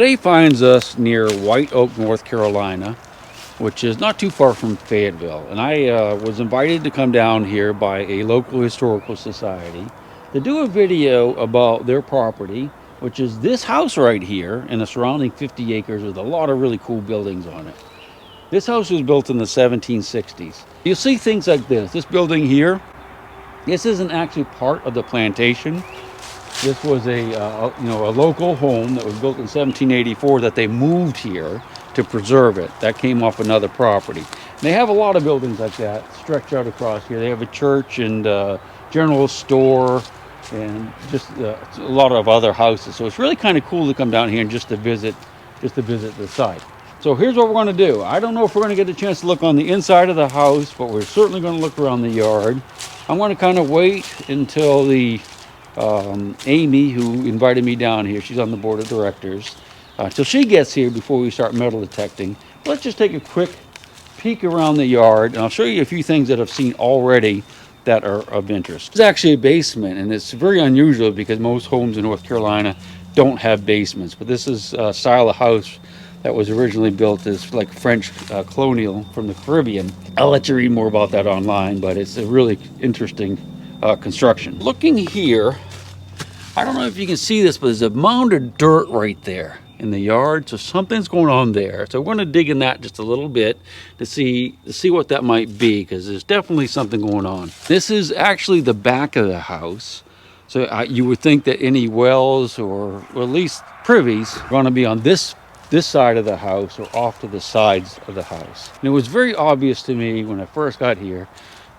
Today finds us near White Oak, North Carolina, which is not too far from Fayetteville. And I was invited to come down here by a local historical society to do a video about their property, which is this house right here and the surrounding 50 acres with a lot of really cool buildings on it. This house was built in the 1760s. You'll see things like this. This building here, this isn't actually part of the plantation. This was a local home that was built in 1784 that they moved here to preserve it. That came off another property. And they have a lot of buildings like that stretched out across here. They have a church and general store and just a lot of other houses. So it's really kind of cool to come down here and just to visit the site. So here's what we're going to do. I don't know if we're going to get a chance to look on the inside of the house, but we're certainly going to look around the yard. I'm going to kind of wait until Amy, who invited me down here, she's on the board of directors, till she gets here before we start metal detecting. Let's just take a quick peek around the yard, and I'll show you a few things that I've seen already that are of interest. It's actually a basement, and it's very unusual because most homes in North Carolina don't have basements, but this is a style of house that was originally built as like French colonial from the Caribbean. I'll let you read more about that online, but it's a really interesting construction. Looking here, I don't know if you can see this, but there's a mound of dirt right there in the yard, so something's going on there. So we're going to dig in that just a little bit to see what that might be, because there's definitely something going on. This is actually the back of the house, so you would think that any wells or at least privies are going to be on this side of the house or off to the sides of the house. And it was very obvious to me when I first got here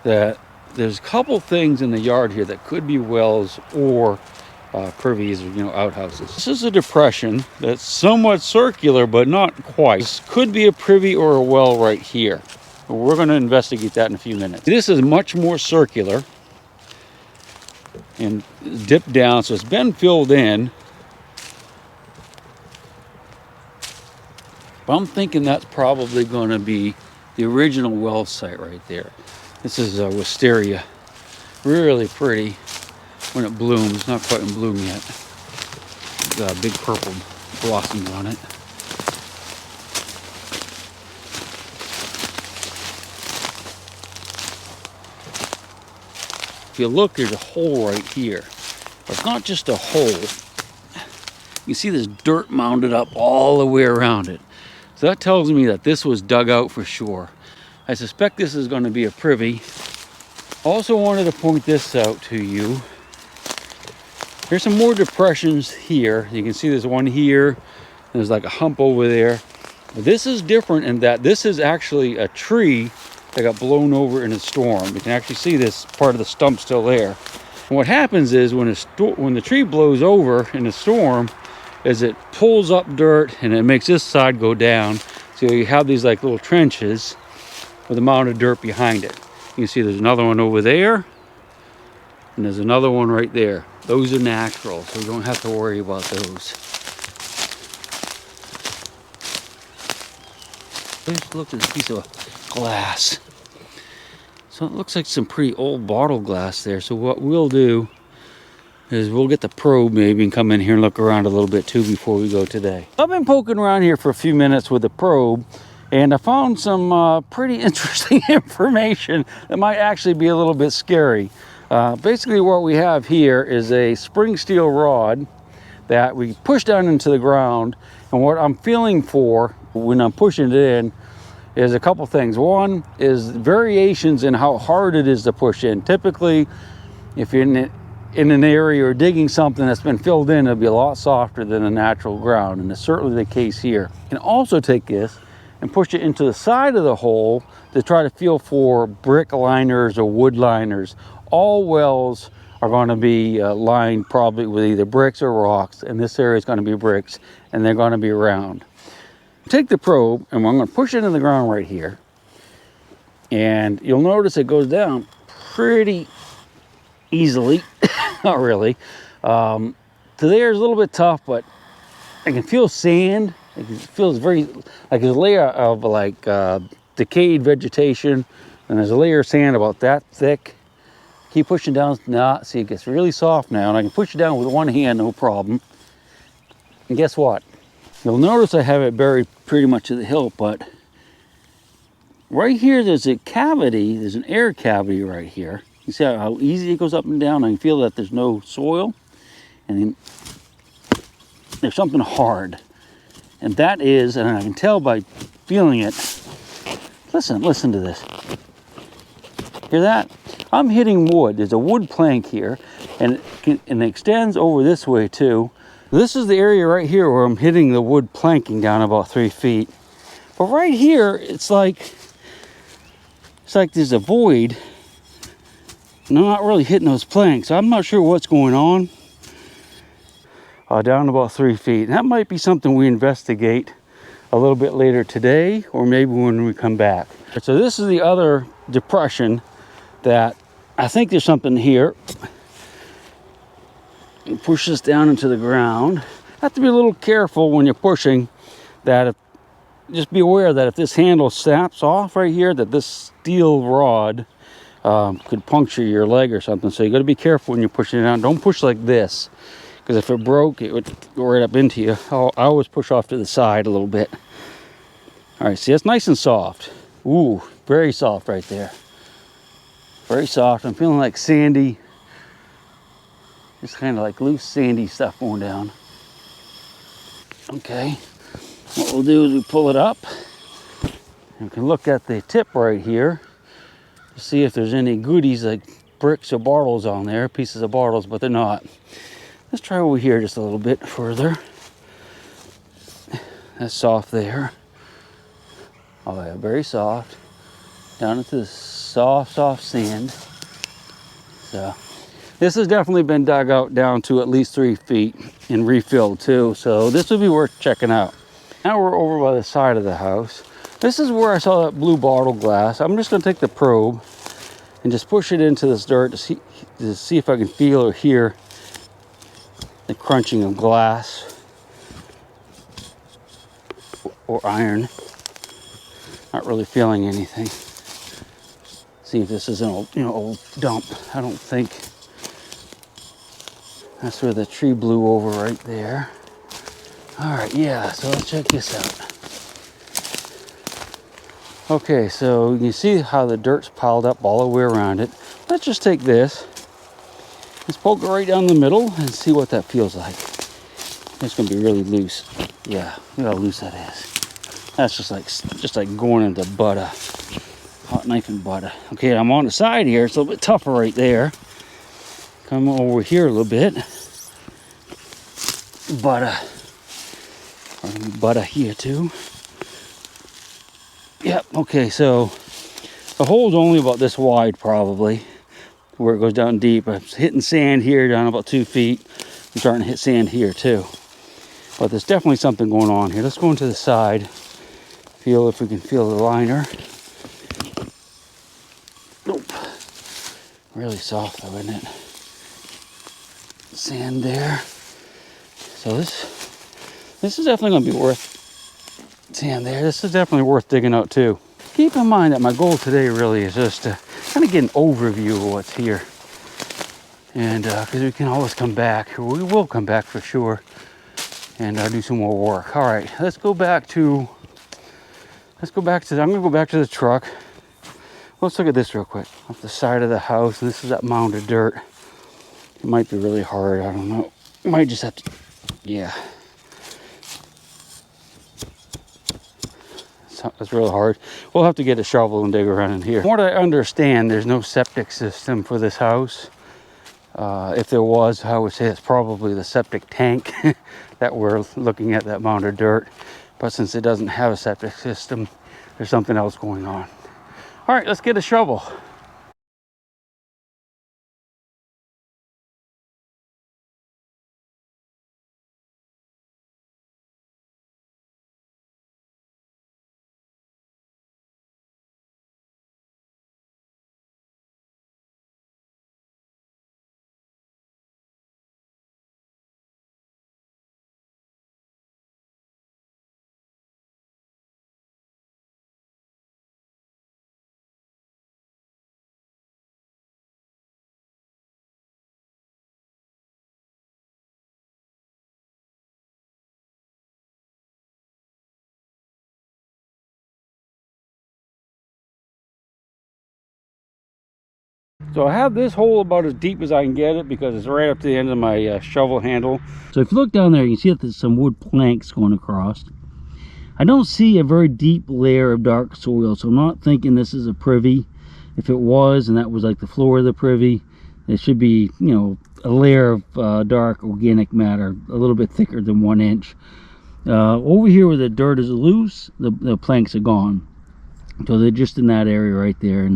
that there's a couple things in the yard here that could be wells or privies or outhouses. This is a depression that's somewhat circular but not quite. This could be a privy or a well right here. We're going to investigate that in a few minutes. This is much more circular and dipped down, so it's been filled in. But I'm thinking that's probably going to be the original well site right there. This is wisteria, really pretty when it blooms. Not quite in bloom yet. Got big purple blossoms on it. If you look, there's a hole right here. But it's not just a hole. You see this dirt mounded up all the way around it. So that tells me that this was dug out for sure. I suspect this is going to be a privy. Also wanted to point this out to you. There's some more depressions here. You can see there's one here. There's like a hump over there. But this is different in that this is actually a tree that got blown over in a storm. You can actually see this part of the stump still there. And what happens is when the tree blows over in a storm, is it pulls up dirt and it makes this side go down. So you have these like little trenches with a mound of dirt behind it. You can see there's another one over there and there's another one right there. Those are natural, so we don't have to worry about those. Let's look at this piece of glass. So it looks like some pretty old bottle glass there. So what we'll do is we'll get the probe maybe and come in here and look around a little bit too before we go today. I've been poking around here for a few minutes with the probe, and I found some pretty interesting information that might actually be a little bit scary. Basically what we have here is a spring steel rod that we push down into the ground, and what I'm feeling for when I'm pushing it in is a couple things. One is variations in how hard it is to push in. Typically, if you're in an area or digging something that's been filled in, it'll be a lot softer than the natural ground, and it's certainly the case here. You can also take this and push it into the side of the hole to try to feel for brick liners or wood liners. All wells are going to be lined probably with either bricks or rocks, and this area is going to be bricks, and they're going to be round. Take the probe, and I'm going to push it in the ground right here, and you'll notice it goes down pretty easily. Not really. To there is a little bit tough, but I can feel sand. It feels very like there's a layer of like decayed vegetation, and there's a layer of sand about that thick. Keep pushing down. Nah, see, it gets really soft now, and I can push it down with one hand, no problem. And guess what? You'll notice I have it buried pretty much to the hilt, but right here there's a cavity, there's an air cavity right here. You see how easy it goes up and down? I can feel that there's no soil, and then there's something hard. And that is, and I can tell by feeling it, listen to this. Hear that? I'm hitting wood. There's a wood plank here, and it extends over this way too. This is the area right here where I'm hitting the wood planking down about 3 feet. But right here, it's like there's a void, and I'm not really hitting those planks. I'm not sure what's going on. Down about 3 feet. And that might be something we investigate a little bit later today, or maybe when we come back. So this is the other depression that I think there's something here. You push this down into the ground. Have to be a little careful when you're pushing. Just be aware that if this handle snaps off right here, that this steel rod could puncture your leg or something. So you got to be careful when you're pushing it down. Don't push like this, because if it broke, it would go right up into you. I always push off to the side a little bit. All right, see, it's nice and soft. Ooh, very soft right there. Very soft. I'm feeling like sandy, just kind of like loose sandy stuff going down. Okay, what we'll do is we pull it up. You can look at the tip right here to see if there's any goodies like bricks or bottles on there, pieces of bottles, but they're not. Let's try over here just a little bit further. That's soft there. Oh yeah, very soft. Down into the soft sand. So this has definitely been dug out down to at least 3 feet and refilled too. So this would be worth checking out. Now we're over by the side of the house. This is where I saw that blue bottle glass. I'm just gonna take the probe and just push it into this dirt to see if I can feel or hear the crunching of glass or iron. Not really feeling anything. See if this is an old dump. I don't think. That's where the tree blew over right there. All right, yeah, so let's check this out. Okay, so you can see how the dirt's piled up all the way around it. Let's just take this. Let's poke it right down the middle and see what that feels like. It's gonna be really loose. Yeah, look how loose that is. That's just like going into butter. Hot knife and butter. Okay, I'm on the side here. It's a little bit tougher right there. Come over here a little bit. Butter. Butter here too. Yep, okay, so the hole's only about this wide probably, where it goes down deep. I'm hitting sand here down about 2 feet. I'm starting to hit sand here too. But there's definitely something going on here. Let's go into the side. Feel if we can feel the liner. Nope. Really soft though, isn't it? Sand there. So this is definitely going to be worth sand there. This is definitely worth digging out too. Keep in mind that my goal today really is just to kind of get an overview of what's here. And because we can always come back, or we will come back for sure, and do some more work. All right, let's go back to, I'm going to go back to the truck. Let's look at this real quick. Off the side of the house, this is that mound of dirt. It might be really hard, I don't know. Might just have to, yeah. It's really hard. We'll have to get a shovel and dig around in here. From what I understand, there's no septic system for this house. If there was, I would say it's probably the septic tank that we're looking at, that mound of dirt. But since it doesn't have a septic system, there's something else going on. All right, let's get a shovel. So I have this hole about as deep as I can get it because it's right up to the end of my shovel handle. So if you look down there, you can see that there's some wood planks going across. I don't see a very deep layer of dark soil, so I'm not thinking this is a privy. If it was, and that was like the floor of the privy, it should be, you know, a layer of dark organic matter, a little bit thicker than 1 inch. Over here where the dirt is loose, the planks are gone. So they're just in that area right there.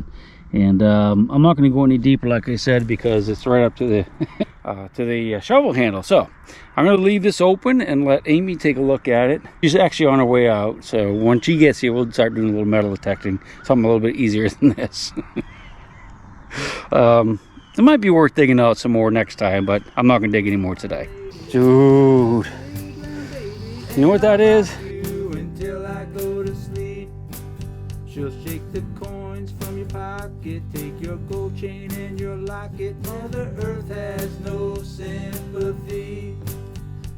And I'm not going to go any deeper, like I said, because it's right up to the to the shovel handle. So I'm going to leave this open and let Amy take a look at it. She's actually on her way out, so when she gets here, we'll start doing a little metal detecting, something a little bit easier than this. It might be worth digging out some more next time, but I'm not going to dig any more today. Dude, you know what that is? Until I go to sleep. She'll shake the coins from your pocket, take your gold chain and your locket. Mother Earth has no sympathy.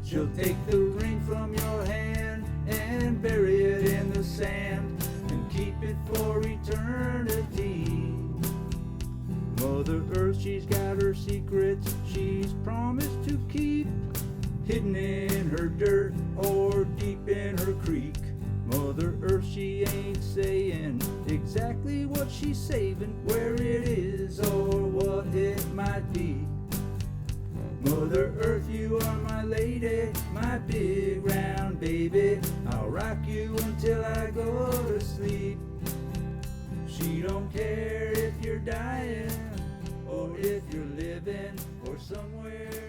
She'll take the ring from your hand and bury it in the sand and keep it for eternity. Mother Earth, she's got her secrets she's promised to keep, hidden in her dirt or deep in her creek. Mother Earth, she ain't saying exactly what she's saving, where it is or what it might be. Mother Earth, you are my lady, my big round baby. I'll rock you until I go to sleep. She don't care if you're dying or if you're living or somewhere